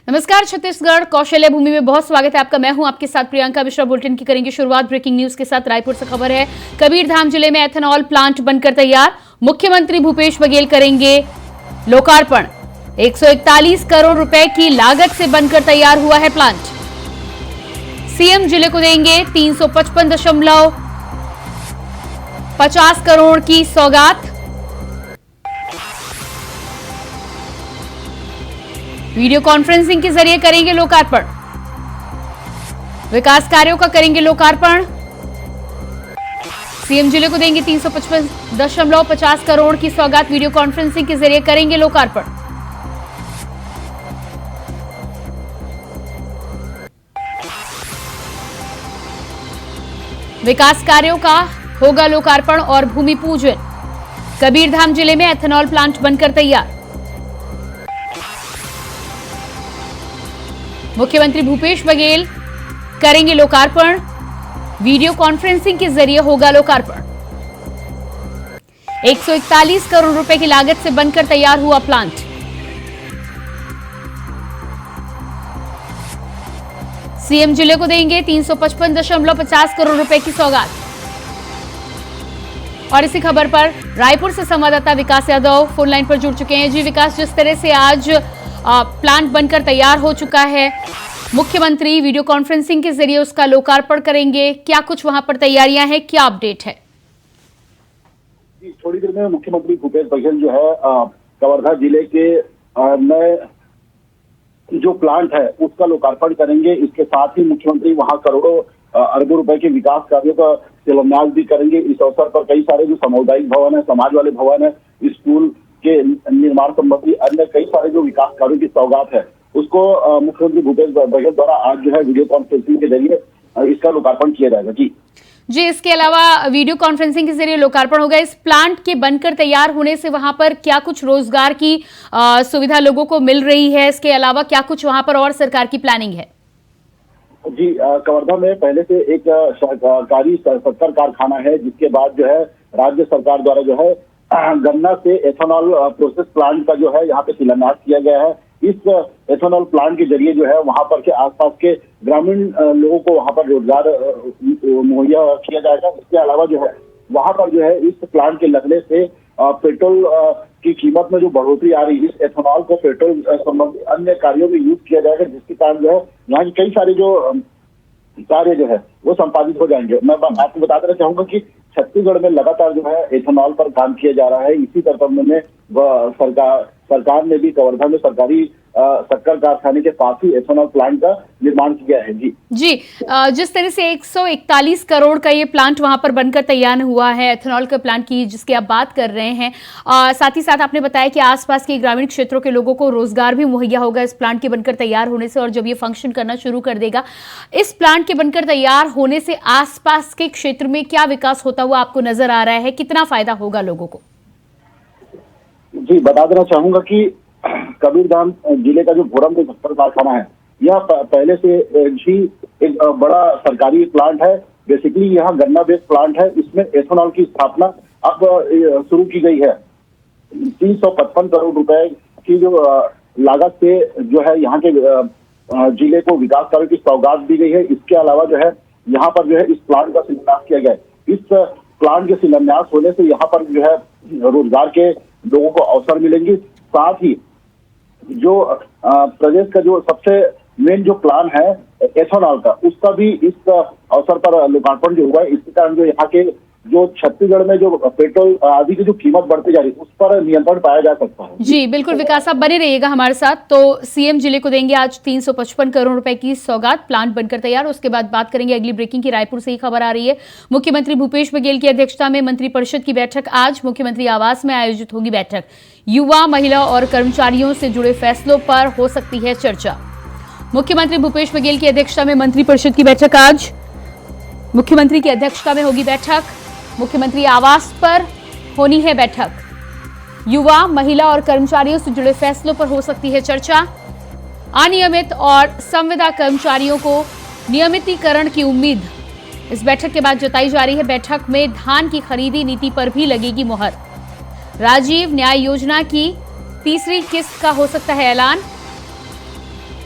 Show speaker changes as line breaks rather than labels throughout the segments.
नमस्कार छत्तीसगढ़ कौशल्य भूमि में बहुत स्वागत है आपका। मैं हूं आपके साथ प्रियंका मिश्रा। बुलेटिन की करेंगे शुरुआत ब्रेकिंग न्यूज के साथ। रायपुर से खबर है, कबीरधाम जिले में एथेनॉल प्लांट बनकर तैयार। मुख्यमंत्री भूपेश बघेल करेंगे लोकार्पण। 141 करोड़ रुपए की लागत से बनकर तैयार हुआ है प्लांट। सीएम जिले को देंगे 355.50 करोड़ की सौगात। वीडियो कॉन्फ्रेंसिंग के जरिए करेंगे लोकार्पण। विकास कार्यों का करेंगे लोकार्पण। सीएम जिले को देंगे 355.50 करोड़ की सौगात। वीडियो कॉन्फ्रेंसिंग के जरिए करेंगे लोकार्पण। विकास कार्यों का होगा लोकार्पण और भूमि पूजन। कबीरधाम जिले में एथेनॉल प्लांट बनकर तैयार। मुख्यमंत्री भूपेश बघेल करेंगे लोकार्पण। वीडियो कॉन्फ्रेंसिंग के जरिए होगा लोकार्पण। 141 करोड़ रुपए की लागत से बनकर तैयार हुआ प्लांट। सीएम जिले को देंगे 355.50 करोड़ रुपए की सौगात। और इसी खबर पर रायपुर से संवाददाता विकास यादव फोन लाइन पर जुड़ चुके हैं। जी विकास, जिस तरह से आज प्लांट बनकर तैयार हो चुका है, मुख्यमंत्री वीडियो कॉन्फ्रेंसिंग के जरिए उसका लोकार्पण करेंगे, क्या कुछ वहां पर तैयारियां हैं, क्या अपडेट है?
थोड़ी देर में मुख्यमंत्री भूपेश बघेल जो है कवर्धा जिले के नए जो प्लांट है उसका लोकार्पण करेंगे। इसके साथ ही मुख्यमंत्री वहां करोड़ों अरबों रुपए के विकास कार्यों का शिलान्यास भी करेंगे। इस अवसर पर कई सारे जो सामुदायिक भवन है, समाज वाले भवन है, स्कूल के निर्माण संबंधी अन्य कई सारे जो विकास कार्यों की सौगात है उसको मुख्यमंत्री भूपेश बघेल द्वारा आज जो है वीडियो कॉन्फ्रेंसिंग के जरिए इसका लोकार्पण किया जाएगा। जी,
इसके अलावा वीडियो कॉन्फ्रेंसिंग के जरिए लोकार्पण होगा। इस प्लांट के बनकर तैयार होने से वहां पर क्या कुछ रोजगार की सुविधा लोगों को मिल रही है? इसके अलावा क्या कुछ वहां पर और सरकार की प्लानिंग है?
जी, कवर्धा में पहले से एक सरकारी शक्कर कारखाना है, जिसके बाद जो है राज्य सरकार द्वारा जो है गन्ना से एथेनॉल प्रोसेस प्लांट का जो है यहाँ पे शिलान्यास किया गया है। इस एथेनॉल प्लांट के जरिए जो है वहां पर के आसपास के ग्रामीण लोगों को वहां पर रोजगार मुहैया किया जाएगा। इसके अलावा जो है वहां पर जो है इस प्लांट के लगने से पेट्रोल की कीमत में जो बढ़ोतरी आ रही है, इस एथेनॉल को पेट्रोल संबंधी अन्य कार्यों में यूज किया जाएगा, जिसके कारण जो है यहाँ की कई सारे जो कार्य जो है वो संपादित हो जाएंगे। मैं आपको बता देना चाहूंगा कि छत्तीसगढ़ में लगातार जो है एथेनॉल पर काम किया जा रहा है। इसी तरह में सरकार ने भी कवर्धा में सरकारी शक्कर कारखाने के पास ही एथेनॉल प्लांट का निर्माण किया है। जी,
जिस तरह से 141 करोड़ का ये प्लांट वहां पर बनकर तैयार हुआ है, एथेनॉल के प्लांट की जिसकी आप बात कर रहे हैं, साथ ही साथ आपने बताया कि आसपास के ग्रामीण क्षेत्रों के लोगों को रोजगार भी मुहैया होगा इस प्लांट के बनकर तैयार होने से। और जब ये फंक्शन करना शुरू कर देगा, इस प्लांट के बनकर तैयार होने से आसपास के क्षेत्र में क्या विकास होता हुआ आपको नजर आ रहा है? कितना फायदा होगा लोगों को?
जी, बता देना चाहूंगा कि कबीरधाम जिले का जो भोरम में शक्कर कारखाना है, यह पहले से ही एक बड़ा सरकारी प्लांट है। बेसिकली यहाँ गन्ना बेस्ड प्लांट है। इसमें एथेनॉल की स्थापना अब शुरू की गई है। 355 करोड़ रुपए की जो लागत से जो है यहाँ के जिले को विकास कार्यों की सौगात दी गई है। इसके अलावा जो है यहाँ पर जो है इस प्लांट का शिलान्यास किया गया है। इस प्लांट के शिलान्यास होने से यहाँ पर जो है रोजगार के लोगों को अवसर मिलेंगे। साथ ही जो प्रदेश का जो सबसे मेन जो प्लान है एथेनॉल का, उसका भी इस अवसर पर लोकार्पण जो हुआ है। इसके कारण जो यहाँ के जो छत्तीसगढ़ में जो पेट्रोल आदि की जो कीमत बढ़ती जा रही है उस पर नियंत्रण पाया जा सकता है।
जी बिल्कुल विकास, आप बने रहिएगा हमारे साथ। तो सीएम जिले को देंगे आज 355 करोड़ रुपए की सौगात। प्लांट बनकर तैयार। उसके बाद बात करेंगे अगली ब्रेकिंग की। रायपुर से ही खबर आ रही है, मुख्यमंत्री भूपेश बघेल की अध्यक्षता में मंत्रिपरिषद की बैठक आज मुख्यमंत्री आवास में आयोजित होगी बैठक। युवा, महिला और कर्मचारियों से जुड़े फैसलों पर हो सकती है चर्चा। मुख्यमंत्री भूपेश बघेल की अध्यक्षता में मंत्रिपरिषद की बैठक आज मुख्यमंत्री की अध्यक्षता में होगी बैठक। मुख्यमंत्री आवास पर होनी है बैठक। युवा, महिला और कर्मचारियों से जुड़े फैसलों पर हो सकती है चर्चा। अनियमित और संविदा कर्मचारियों को नियमितीकरण की उम्मीद इस बैठक के बाद जताई जा रही है। बैठक में धान की खरीदी नीति पर भी लगेगी मुहर। राजीव न्याय योजना की तीसरी किस्त का हो सकता है ऐलान।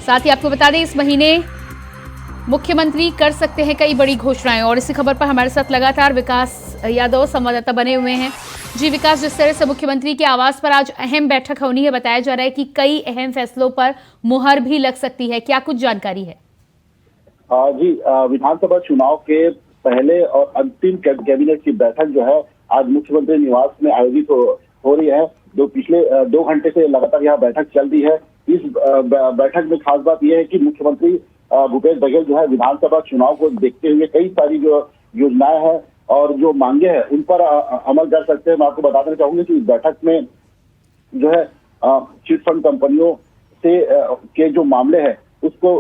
साथ ही आपको बता दें इस महीने मुख्यमंत्री कर सकते हैं कई बड़ी घोषणाएं। और इसी खबर पर हमारे साथ लगातार विकास यादव संवाददाता बने हुए हैं। जी विकास, जिस तरह से मुख्यमंत्री के आवास पर आज अहम बैठक होनी है, बताया जा रहा है कि कई अहम फैसलों पर मुहर भी लग सकती है, क्या कुछ जानकारी है?
जी, विधानसभा चुनाव के पहले और अंतिम कैबिनेट की बैठक जो है आज मुख्यमंत्री निवास में आयोजित हो रही है। जो पिछले 2 घंटे से लगातार यह बैठक चल रही है। इस बैठक में खास बात यह है कि मुख्यमंत्री भूपेश बघेल जो है विधानसभा चुनाव को देखते हुए कई सारी जो योजनाएं हैं और जो मांगे हैं उन पर अमल कर सकते हैं। मैं आपको बता देना चाहूंगा कि इस बैठक में जो है चिट फंड कंपनियों से के जो मामले हैं उसको,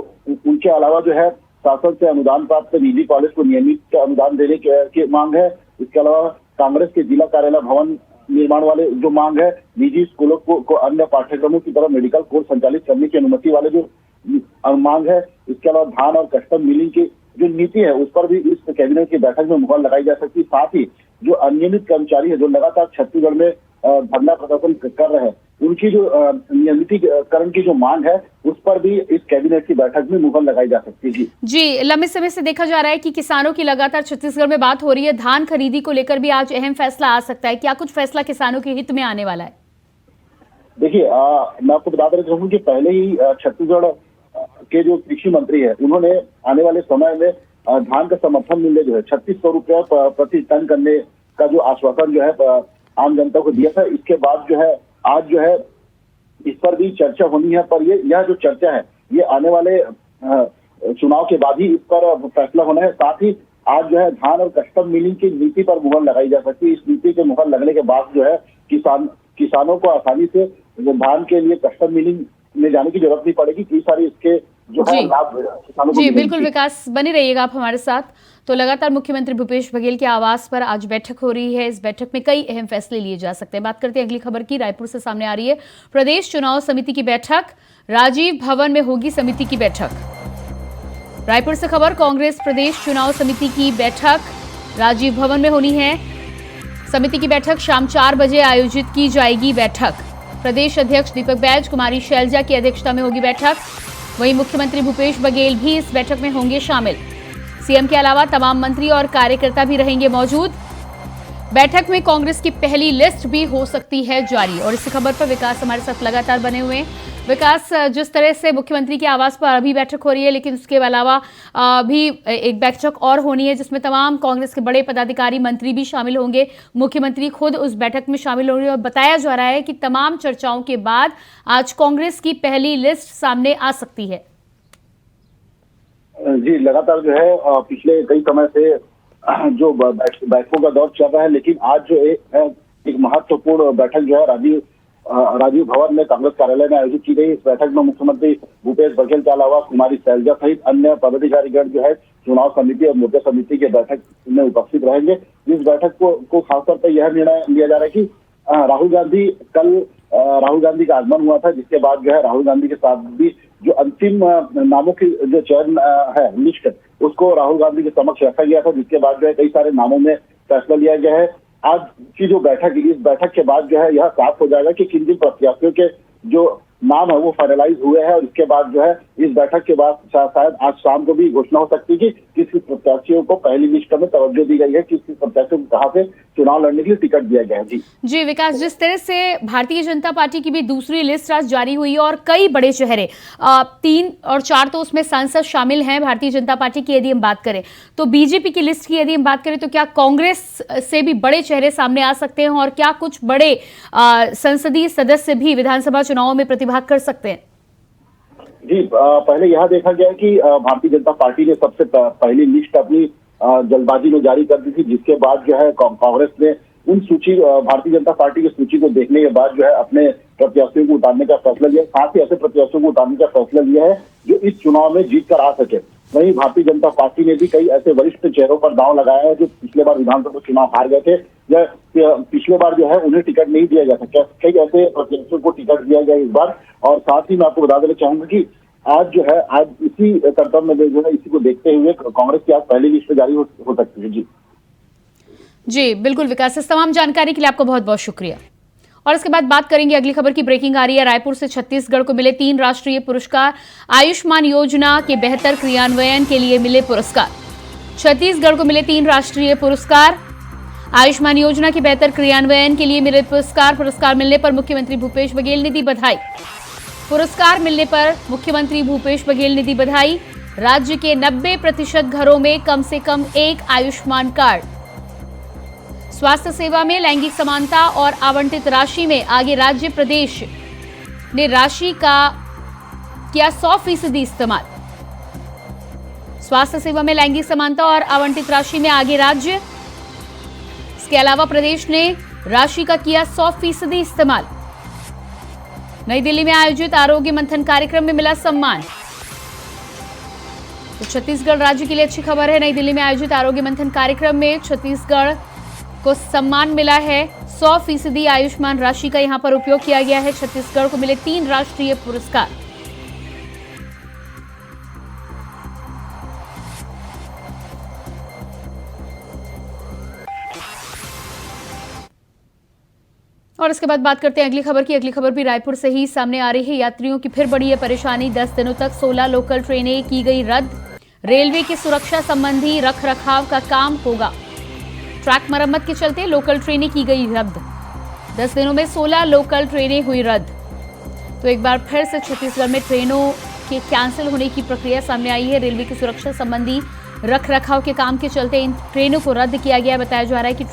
उनके अलावा जो है शासन से अनुदान प्राप्त निजी कॉलेज को नियमित अनुदान देने की मांग है। इसके अलावा कांग्रेस के जिला कार्यालय भवन निर्माण वाले जो मांग है, निजी स्कूलों को अन्य पाठ्यक्रमों की तरह मेडिकल कोर्स संचालित करने की अनुमति वाले जो मांग है। इसके अलावा धान और कस्टम मिलिंग की जो नीति है उस पर भी इस कैबिनेट की बैठक में मुहर लगाई जा सकती है। साथ ही जो अनियमित कर्मचारी है जो लगातार छत्तीसगढ़ में धरना प्रदर्शन कर रहे हैं, उनकी जो नियमितीकरण की जो मांग है उस पर भी इस कैबिनेट की बैठक में मुहर लगाई जा सकती है। जी,
लंबे समय से देखा जा रहा है कि किसानों की लगातार छत्तीसगढ़ में बात हो रही है। धान खरीदी को लेकर भी आज अहम फैसला आ सकता है, क्या कुछ फैसला किसानों के हित में आने वाला है?
देखिए, मैं आपको बता देना चाहूंगा कि पहले ही छत्तीसगढ़ के जो कृषि मंत्री है उन्होंने आने वाले समय में धान का समर्थन मूल्य जो है 3600 रुपया प्रति टन करने का जो आश्वासन जो है आम जनता को दिया था। इसके बाद जो है आज जो है इस पर भी चर्चा होनी है, पर यह जो चर्चा है ये आने वाले चुनाव के बाद ही इस पर फैसला होना है। साथ ही आज जो है धान और कस्टम मिलिंग की नीति पर मुहर लगाई जा सकती है। इस नीति के मुहर लगने के बाद जो है किसानों को आसानी से धान के लिए कस्टम मिलिंग में जाने की जरूरत नहीं पड़ेगी। कई सारी इसके जो है लाभ किसानों को।
जी बिल्कुल विकास, बने रहिएगा आप हमारे साथ। तो लगातार मुख्यमंत्री भूपेश बघेल के आवास पर आज बैठक हो रही है। इस बैठक में कई अहम फैसले लिए जा सकते हैं। बात करते हैं अगली खबर की। रायपुर से सामने आ रही है प्रदेश चुनाव समिति की बैठक, राजीव भवन में होगी समिति की बैठक। रायपुर से खबर, कांग्रेस प्रदेश चुनाव समिति की बैठक राजीव भवन में होनी है। समिति की बैठक शाम 4 बजे आयोजित की जाएगी। बैठक प्रदेश अध्यक्ष दीपक बैज, कुमारी शैलजा की अध्यक्षता में होगी बैठक। वहीं मुख्यमंत्री भूपेश बघेल भी इस बैठक में होंगे शामिल। सीएम के अलावा तमाम मंत्री और कार्यकर्ता भी रहेंगे मौजूद। बैठक में कांग्रेस की पहली लिस्ट भी हो सकती है जारी। और इस खबर पर विकास हमारे साथ लगातार बने हुए हैं। विकास, जिस तरह से मुख्यमंत्री के आवास पर अभी बैठक हो रही है, लेकिन उसके अलावा भी एक बैठक और होनी है जिसमें तमाम कांग्रेस के बड़े पदाधिकारी मंत्री भी शामिल होंगे। मुख्यमंत्री खुद उस बैठक में शामिल होंगे और बताया जा रहा है कि तमाम चर्चाओं के बाद आज कांग्रेस की पहली लिस्ट सामने आ सकती है।
जी, लगातार जो है पिछले कई समय से जो बैठकों का दौर चल रहा है, लेकिन आज जो एक महत्वपूर्ण बैठक जो है राजीव भवन में कांग्रेस कार्यालय में आयोजित की गई। इस बैठक में मुख्यमंत्री भूपेश बघेल के अलावा कुमारी शैलजा सहित अन्य पदाधिकारीगण जो है चुनाव समिति और मोर्चा समिति के बैठक में उपस्थित रहेंगे। इस बैठक को खासतौर पर यह निर्णय लिया जा रहा है कि राहुल गांधी का आगमन हुआ था, जिसके बाद जो है राहुल गांधी के साथ भी जो अंतिम नामों की जो चयन है लिस्ट, उसको राहुल गांधी के समक्ष रखा गया था, जिसके बाद जो है कई सारे नामों में फैसला लिया गया है। आज की जो बैठक, इस बैठक के बाद जो है यह साफ हो जाएगा कि किन प्रत्याशियों के जो नाम है वो फाइनलाइज हुए हैं। और इसके बाद जो है इस बैठक के बाद शायद आज शाम को भी घोषणा हो सकती है कि किस प्रत्याशियों को पहली लिस्ट में तवज्जो दी गई है, किस प्रत्याशियों को कहां से चुनाव लड़ने के लिए टिकट दिया गया है। जी
विकास, जिस तरह से भारतीय जनता पार्टी की भी दूसरी लिस्ट आज जारी हुई है और कई बड़े चेहरे 3 और 4 तो उसमें सांसद शामिल हैं भारतीय जनता पार्टी की। यदि हम बात करें तो बीजेपी की लिस्ट की यदि हम बात करें तो क्या कांग्रेस से भी बड़े चेहरे सामने आ सकते हैं और क्या कुछ बड़े संसदीय सदस्य भी विधानसभा चुनावों में प्रतिभाग कर सकते हैं?
जी, पहले यह देखा गया कि भारतीय जनता पार्टी ने सबसे पहली लिस्ट अपनी जल्दबाजी में जारी कर दी थी, जिसके बाद जो है कांग्रेस ने भारतीय जनता पार्टी की सूची को देखने के बाद जो है अपने प्रत्याशियों को उतारने का फैसला लिया। साथ ही ऐसे प्रत्याशियों को उतारने का फैसला लिया है जो इस चुनाव में जीत कर आ सके। वहीं भारतीय जनता पार्टी ने भी कई ऐसे वरिष्ठ चेहरों पर दांव लगाया है जो पिछले बार विधानसभा चुनाव हार गए थे या पिछले बार जो है उन्हें टिकट नहीं दिया गया था। कई ऐसे प्रत्याशियों को टिकट दिया गया इस बार। और साथ ही मैं आपको बता देना चाहूंगा कि आज इसी कर्तव्य में जो है इसी को देखते हुए कांग्रेस की आज पहली लिस्ट जारी हो सकती है। जी
बिल्कुल विकास, इस तमाम जानकारी के लिए आपको बहुत बहुत शुक्रिया। और इसके बाद बात करेंगे अगली खबर की। ब्रेकिंग आ रही है। रायपुर से छत्तीसगढ़ को मिले 3 राष्ट्रीय पुरस्कार। आयुष्मान योजना के बेहतर क्रियान्वयन के लिए मिले पुरस्कार। छत्तीसगढ़ को मिले 3 राष्ट्रीय पुरस्कार। आयुष्मान योजना के बेहतर क्रियान्वयन के लिए मिले पुरस्कार। पुरस्कार मिलने पर मुख्यमंत्री भूपेश बघेल ने दी बधाई। पुरस्कार मिलने पर मुख्यमंत्री भूपेश बघेल ने दी बधाई। राज्य के 90% घरों में कम से कम एक आयुष्मान कार्ड। स्वास्थ्य सेवा में लैंगिक समानता और आवंटित राशि में आगे राज्य। प्रदेश ने राशि का किया 100% इस्तेमाल। स्वास्थ्य सेवा में लैंगिक समानता और आवंटित राशि में आगे राज्य। इसके अलावा प्रदेश ने राशि का किया 100% इस्तेमाल। नई दिल्ली में आयोजित आरोग्य मंथन कार्यक्रम में मिला सम्मान। तो छत्तीसगढ़ राज्य के लिए अच्छी खबर है। नई दिल्ली में आयोजित आरोग्य मंथन कार्यक्रम में छत्तीसगढ़ को सम्मान मिला है। 100% आयुष्मान राशि का यहां पर उपयोग किया गया है। छत्तीसगढ़ को मिले 3 राष्ट्रीय पुरस्कार। और इसके बाद बात करते हैं अगली खबर की। अगली खबर भी रायपुर से ही सामने आ रही है। यात्रियों की फिर बढ़ी है परेशानी। 10 दिनों तक 16 लोकल ट्रेनें की गई रद्द। रेलवे की सुरक्षा संबंधी रखरखाव का काम होगा। ट्रैक मरम्मत के चलते लोकल ट्रेनें की गई रद्द। 10 दिनों में 16 लोकल ट्रेनें हुई रद्द। तो एक बार फिर से छत्तीसगढ़ में ट्रेनों के कैंसिल होने की प्रक्रिया सामने आई है। रेलवे की सुरक्षा संबंधी रखरखाव के काम के चलते इन ट्रेनों को रद्द किया गया। बताया जा रहा है कि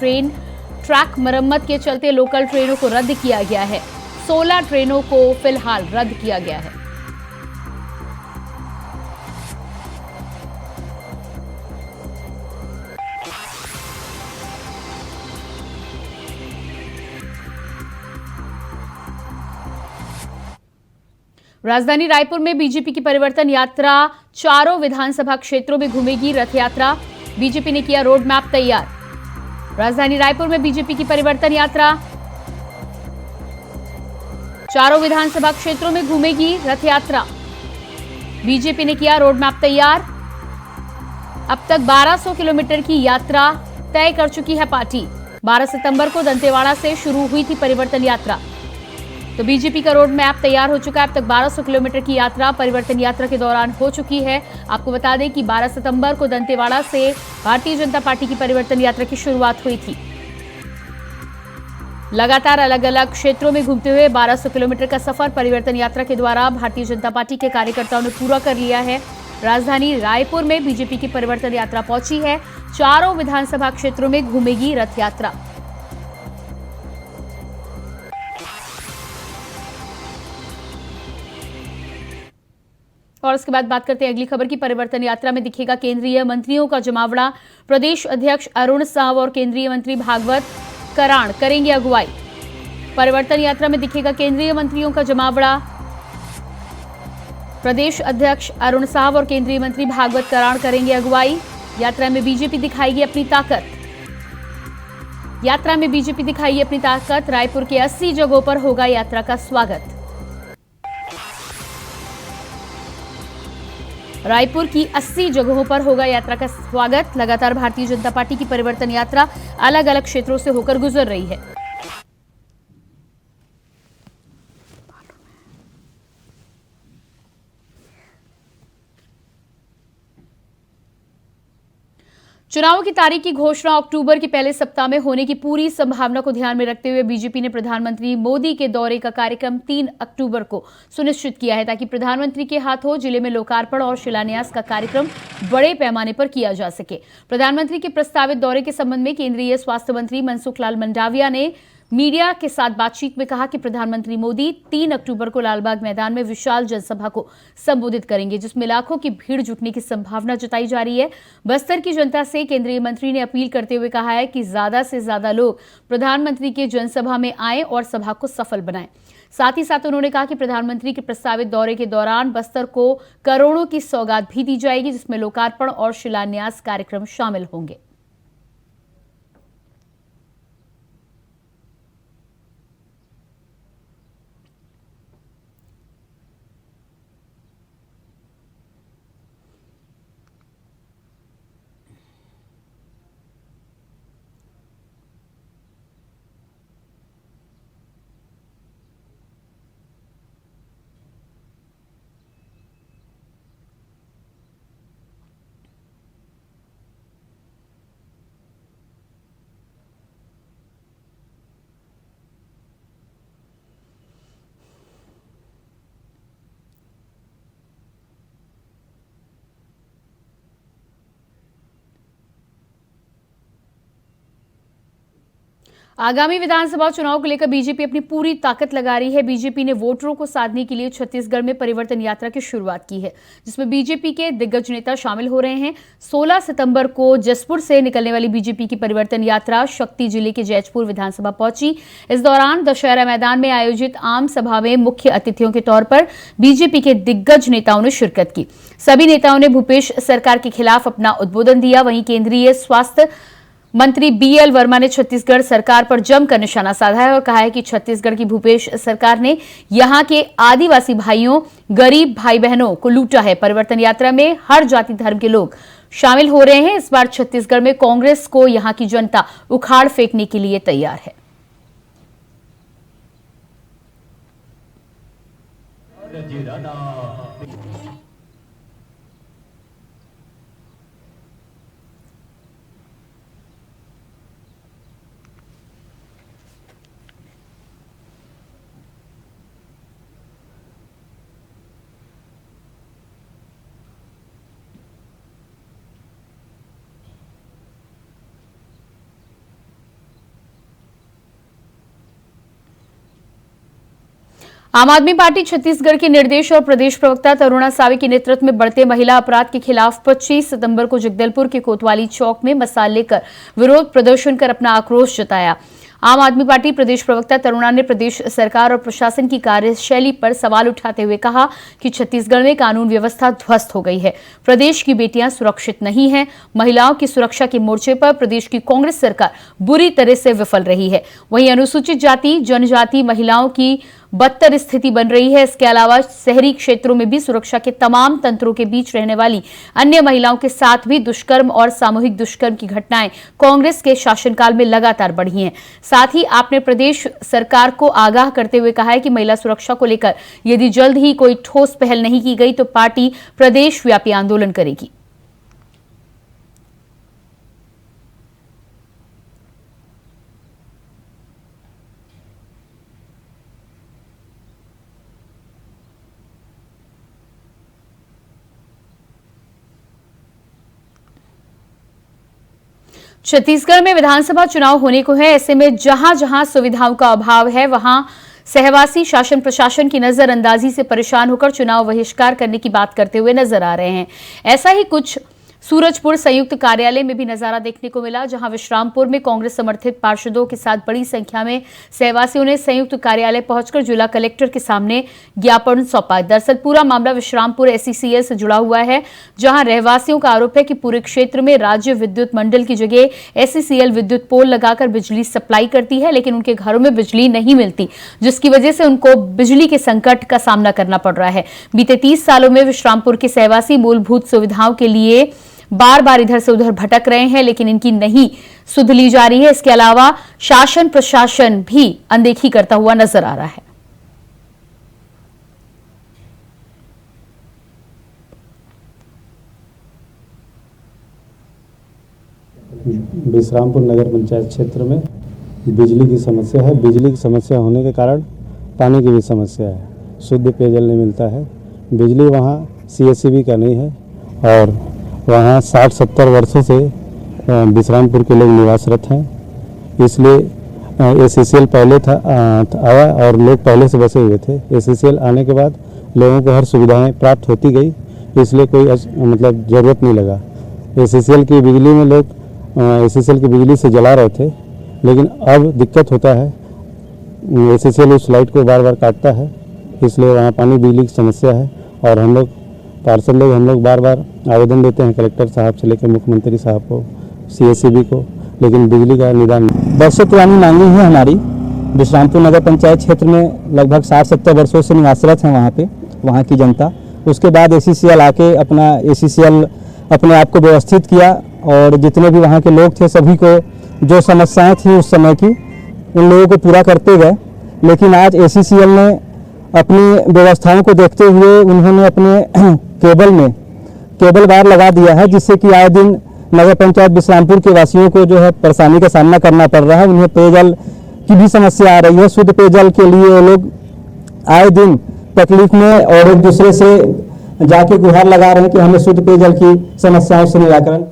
ट्रैक मरम्मत के चलते लोकल ट्रेनों को रद्द किया गया है। 16 ट्रेनों को फिलहाल रद्द किया गया है। राजधानी रायपुर में बीजेपी की परिवर्तन यात्रा 4 विधानसभा क्षेत्रों में घूमेगी रथ यात्रा। बीजेपी ने किया रोड मैप तैयार। राजधानी रायपुर में बीजेपी की परिवर्तन यात्रा 4 विधानसभा क्षेत्रों में घूमेगी रथ यात्रा। बीजेपी ने किया रोड मैप तैयार। अब तक 1200 किलोमीटर की यात्रा तय कर चुकी है पार्टी। 12 सितंबर को दंतेवाड़ा से शुरू हुई थी परिवर्तन यात्रा। तो बीजेपी का रोड मैप तैयार हो चुका है। अब तक 1200 किलोमीटर की यात्रा परिवर्तन यात्रा के दौरान हो चुकी है। आपको बता दें कि 12 सितंबर को दंतेवाड़ा से भारतीय जनता पार्टी की परिवर्तन यात्रा की शुरुआत हुई थी। लगातार अलग अलग क्षेत्रों में घूमते हुए 1200 किलोमीटर का सफर परिवर्तन यात्रा के द्वारा भारतीय जनता पार्टी के कार्यकर्ताओं ने पूरा कर लिया है। राजधानी रायपुर में बीजेपी की परिवर्तन यात्रा पहुंची है। 4 विधानसभा क्षेत्रों में घूमेगी रथ यात्रा। और इसके बाद बात करते हैं अगली खबर की। परिवर्तन यात्रा में दिखेगा केंद्रीय मंत्रियों का जमावड़ा। प्रदेश अध्यक्ष अरुण साव और केंद्रीय मंत्री भागवत कराण करेंगे अगुवाई। परिवर्तन यात्रा में दिखेगा केंद्रीय मंत्रियों का जमावड़ा। प्रदेश अध्यक्ष अरुण साव और केंद्रीय मंत्री भागवत कराण करेंगे अगुवाई। यात्रा में बीजेपी दिखाएगी अपनी ताकत। यात्रा में बीजेपी दिखाएगी अपनी ताकत। रायपुर के 80 जगहों पर होगा यात्रा का स्वागत। रायपुर की 80 जगहों पर होगा यात्रा का स्वागत। लगातार भारतीय जनता पार्टी की परिवर्तन यात्रा अलग अलग क्षेत्रों से होकर गुजर रही है। चुनावों की तारीख की घोषणा अक्टूबर के पहले सप्ताह में होने की पूरी संभावना को ध्यान में रखते हुए बीजेपी ने प्रधानमंत्री मोदी के दौरे का कार्यक्रम 3 अक्टूबर को सुनिश्चित किया है, ताकि प्रधानमंत्री के हाथों जिले में लोकार्पण और शिलान्यास का कार्यक्रम बड़े पैमाने पर किया जा सके। प्रधानमंत्री के प्रस्तावित दौरे के संबंध में केंद्रीय स्वास्थ्य मंत्री मनसुख लाल मंडाविया ने मीडिया के साथ बातचीत में कहा कि प्रधानमंत्री मोदी 3 अक्टूबर को लालबाग मैदान में विशाल जनसभा को संबोधित करेंगे, जिसमें लाखों की भीड़ जुटने की संभावना जताई जा रही है। बस्तर की जनता से केंद्रीय मंत्री ने अपील करते हुए कहा है कि ज्यादा से ज्यादा लोग प्रधानमंत्री के जनसभा में आएं और सभा को सफल बनाएं। साथ ही साथ उन्होंने कहा कि प्रधानमंत्री के प्रस्तावित दौरे के दौरान बस्तर को करोड़ों की सौगात भी दी जाएगी, जिसमें लोकार्पण और शिलान्यास कार्यक्रम शामिल होंगे। आगामी विधानसभा चुनाव को लेकर बीजेपी अपनी पूरी ताकत लगा रही है। बीजेपी ने वोटरों को साधने के लिए छत्तीसगढ़ में परिवर्तन यात्रा की शुरुआत की है, जिसमें बीजेपी के दिग्गज नेता शामिल हो रहे हैं। 16 सितंबर को जसपुर से निकलने वाली बीजेपी की परिवर्तन यात्रा शक्ति जिले के जैजपुर विधानसभा पहुंची। इस दौरान दशहरा मैदान में आयोजित आम सभा में मुख्य अतिथियों के तौर पर बीजेपी के दिग्गज नेताओं ने शिरकत की। सभी नेताओं ने भूपेश सरकार के खिलाफ अपना उद्बोधन दिया। वहीं केंद्रीय स्वास्थ्य मंत्री बीएल वर्मा ने छत्तीसगढ़ सरकार पर जमकर निशाना साधा है और कहा है कि छत्तीसगढ़ की भूपेश सरकार ने यहां के आदिवासी भाइयों, गरीब भाई बहनों को लूटा है। परिवर्तन यात्रा में हर जाति धर्म के लोग शामिल हो रहे हैं। इस बार छत्तीसगढ़ में कांग्रेस को यहां की जनता उखाड़ फेंकने के लिए तैयार है। आम आदमी पार्टी छत्तीसगढ़ के निर्देश और प्रदेश प्रवक्ता तरुणा सावे के नेतृत्व में बढ़ते महिला अपराध के खिलाफ 25 सितंबर को जगदलपुर के कोतवाली चौक में मशाल लेकर विरोध प्रदर्शन कर अपना आक्रोश जताया। आम आदमी पार्टी प्रदेश प्रवक्ता तरुणा ने प्रदेश सरकार और प्रशासन की कार्यशैली पर सवाल उठाते हुए कहा कि छत्तीसगढ़ में कानून व्यवस्था ध्वस्त हो गई है। प्रदेश की बेटियां सुरक्षित नहीं हैं। महिलाओं की सुरक्षा के मोर्चे पर प्रदेश की कांग्रेस सरकार बुरी तरह से विफल रही है। वहीं अनुसूचित जाति जनजाति महिलाओं की बदतर स्थिति बन रही है। इसके अलावा शहरी क्षेत्रों में भी सुरक्षा के तमाम तंत्रों के बीच रहने वाली अन्य महिलाओं के साथ भी दुष्कर्म और सामूहिक दुष्कर्म की घटनाएं कांग्रेस के शासनकाल में लगातार बढ़ी हैं। साथ ही आपने प्रदेश सरकार को आगाह करते हुए कहा है कि महिला सुरक्षा को लेकर यदि जल्द ही कोई ठोस पहल नहीं की गई तो पार्टी प्रदेश व्यापी आंदोलन करेगी। छत्तीसगढ़ में विधानसभा चुनाव होने को है। ऐसे में जहां जहां सुविधाओं का अभाव है वहां सहवासी शासन प्रशासन की नजरअंदाजी से परेशान होकर चुनाव बहिष्कार करने की बात करते हुए नजर आ रहे हैं। ऐसा ही कुछ सूरजपुर संयुक्त कार्यालय में भी नजारा देखने को मिला, जहां विश्रामपुर में कांग्रेस समर्थित पार्षदों के साथ बड़ी संख्या में सहवासियों ने संयुक्त कार्यालय पहुंचकर जिला कलेक्टर के सामने ज्ञापन सौंपा। दरअसल पूरा मामला विश्रामपुर एसईसीएल से जुड़ा हुआ है, जहां रहवासियों का आरोप है कि पूरे क्षेत्र में राज्य विद्युत मंडल की जगह एसईसीएल विद्युत पोल लगाकर बिजली सप्लाई करती है, लेकिन उनके घरों में बिजली नहीं मिलती, जिसकी वजह से उनको बिजली के संकट का सामना करना पड़ रहा है। बीते 30 सालों में विश्रामपुर के सहवासी मूलभूत सुविधाओं के लिए बार बार इधर से उधर भटक रहे हैं, लेकिन इनकी नहीं सुध ली जा रही है। इसके अलावा शासन प्रशासन भी अनदेखी करता हुआ नजर आ रहा है।
विश्रामपुर नगर पंचायत क्षेत्र में बिजली की समस्या है। बिजली की समस्या होने के कारण पानी की भी समस्या है। शुद्ध पेयजल नहीं मिलता है। बिजली वहाँ सीएससीबी का नहीं है और वहाँ 60-70 वर्षों से विश्रामपुर के लोग निवासरत हैं। इसलिए एसईसीएल पहले आया और लोग पहले से बसे हुए थे। एसईसीएल आने के बाद लोगों को हर सुविधाएं प्राप्त होती गई, इसलिए कोई मतलब ज़रूरत नहीं लगा। एसईसीएल की बिजली में लोग एसईसीएल की बिजली से जला रहे थे, लेकिन अब दिक्कत होता है। एसईसीएल उस लाइट को बार बार काटता है, इसलिए वहाँ पानी बिजली की समस्या है। और हम लोग पार्षद लोग हम लोग बार बार आवेदन देते हैं कलेक्टर साहब से लेकर मुख्यमंत्री साहब को, सीएससीबी को, लेकिन बिजली का निदान
वर्षों पुरानी मांगी है हमारी। विश्रामपुर नगर पंचायत क्षेत्र में लगभग 60-70 वर्षों से निवासरत हैं वहाँ पे वहाँ की जनता। उसके बाद एसईसीएल आके एसईसीएल अपने आप को व्यवस्थित किया और जितने भी वहाँ के लोग थे सभी को जो समस्याएं थी उस समय की उन लोगों को पूरा करते गए। लेकिन आज एसईसीएल ने अपनी व्यवस्थाओं को देखते हुए उन्होंने अपने केबल वायर लगा दिया है, जिससे कि आए दिन नगर पंचायत विश्रामपुर के वासियों को जो है परेशानी का सामना करना पड़ रहा है। उन्हें पेयजल की भी समस्या आ रही है। शुद्ध पेयजल के लिए वो लोग आए दिन तकलीफ में और एक दूसरे से जाके गुहार लगा रहे हैं कि हमें शुद्ध पेयजल की समस्याओं से निराकरण।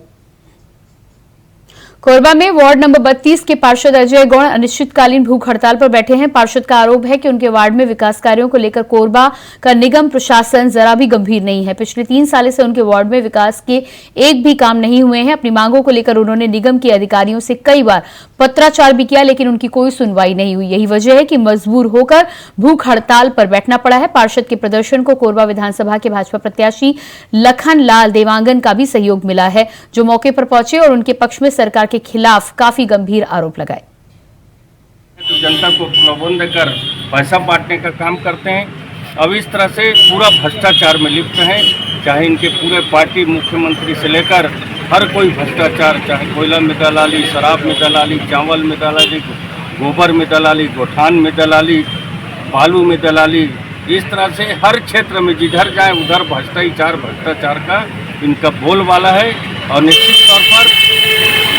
कोरबा में वार्ड नंबर 32 के पार्षद अजय गौड़ अनिश्चितकालीन भूख हड़ताल पर बैठे हैं। पार्षद का आरोप है कि उनके वार्ड में विकास कार्यों को लेकर कोरबा का निगम प्रशासन जरा भी गंभीर नहीं है। पिछले 3 साल से उनके वार्ड में विकास के एक भी काम नहीं हुए हैं। अपनी मांगों को लेकर उन्होंने निगम के अधिकारियों से कई बार पत्राचार भी किया, लेकिन उनकी कोई सुनवाई नहीं हुई। यही वजह है कि मजबूर होकर भूख हड़ताल पर बैठना पड़ा है। पार्षद के प्रदर्शन को कोरबा विधानसभा के भाजपा प्रत्याशी लखन लाल देवांगन का भी सहयोग मिला है, जो मौके पर पहुंचे और उनके पक्ष में सरकार के खिलाफ काफी गंभीर आरोप लगाए।
तो जनता को प्रलोभन देकर पैसा बांटने का काम करते हैं। अब इस तरह से पूरा भ्रष्टाचार में लिप्त हैं। चाहे इनके पूरे पार्टी मुख्यमंत्री से लेकर हर कोई भ्रष्टाचार, चाहे कोयला में दलाली, शराब में दलाली, चावल में दलाली, गोबर में दलाली, गोठान में दलाली, बालू में दलाली, इस तरह से हर क्षेत्र में जिधर जाए उधर भ्रष्टाचार का इनका बोलबाला है। और निश्चित तौर पर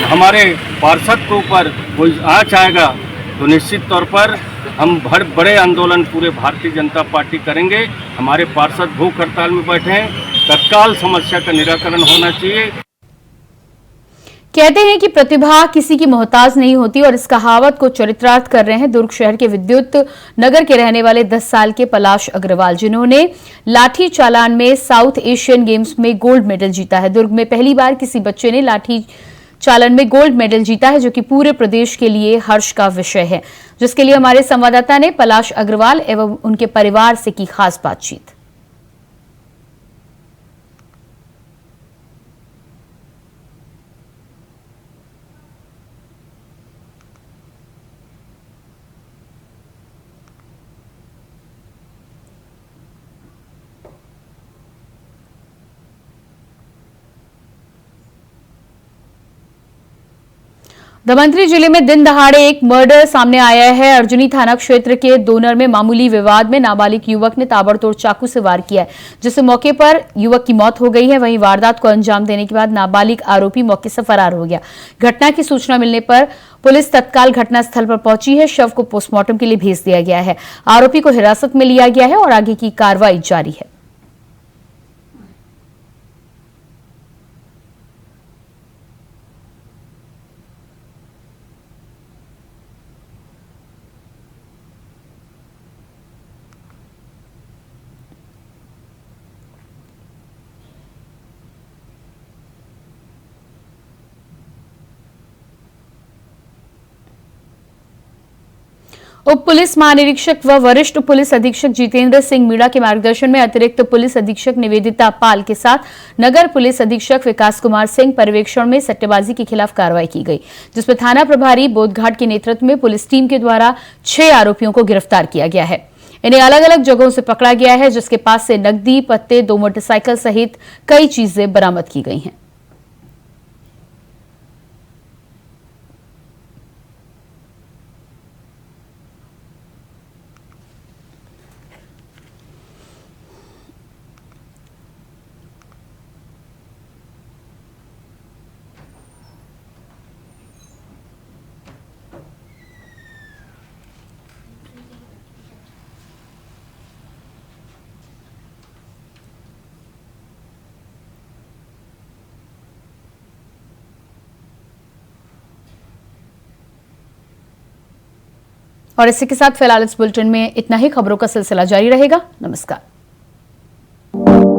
हमारे पार्षद के ऊपर कोई आँच आएगा तो निश्चित तौर पर हम बड़े आंदोलन पूरे भारतीय जनता पार्टी करेंगे। हमारे पार्षद भूख हड़ताल में बैठे हैं, तत्काल समस्या का निराकरण होना चाहिए।
कहते हैं कि प्रतिभा किसी की मोहताज नहीं होती और इस कहावत को चरितार्थ कर रहे हैं दुर्ग शहर के विद्युत नगर के रहने वाले 10 साल के पलाश अग्रवाल, जिन्होंने लाठी चालान में साउथ एशियन गेम्स में गोल्ड मेडल जीता है। दुर्ग में पहली बार किसी बच्चे ने लाठी चालन में गोल्ड मेडल जीता है, जो कि पूरे प्रदेश के लिए हर्ष का विषय है, जिसके लिए हमारे संवाददाता ने पलाश अग्रवाल एवं उनके परिवार से की खास बातचीत। धमंतरी जिले में दिन दहाड़े एक मर्डर सामने आया है। अर्जुनी थाना क्षेत्र के दोनर में मामूली विवाद में नाबालिग युवक ने ताबड़तोड़ चाकू से वार किया है, जिससे मौके पर युवक की मौत हो गई है। वहीं वारदात को अंजाम देने के बाद नाबालिग आरोपी मौके से फरार हो गया। घटना की सूचना मिलने पर पुलिस तत्काल घटनास्थल पर पहुंची है। शव को पोस्टमार्टम के लिए भेज दिया गया है। आरोपी को हिरासत में लिया गया है और आगे की कार्रवाई जारी है। उप पुलिस महानिरीक्षक व वरिष्ठ पुलिस अधीक्षक जितेंद्र सिंह मीणा के मार्गदर्शन में अतिरिक्त पुलिस अधीक्षक निवेदिता पाल के साथ नगर पुलिस अधीक्षक विकास कुमार सिंह पर्यवेक्षण में सट्टेबाजी के खिलाफ कार्रवाई की गई, जिसमें थाना प्रभारी बोधघाट के नेतृत्व में पुलिस टीम के द्वारा 6 आरोपियों को गिरफ्तार किया गया है। इन्हें अलग अलग जगहों से पकड़ा गया है, जिसके पास से नकदी, पत्ते, 2 मोटरसाइकिल सहित कई चीजें बरामद की गई हैं। और इसी के साथ फिलहाल इस बुलेटिन में इतना ही। खबरों का सिलसिला जारी रहेगा। नमस्कार।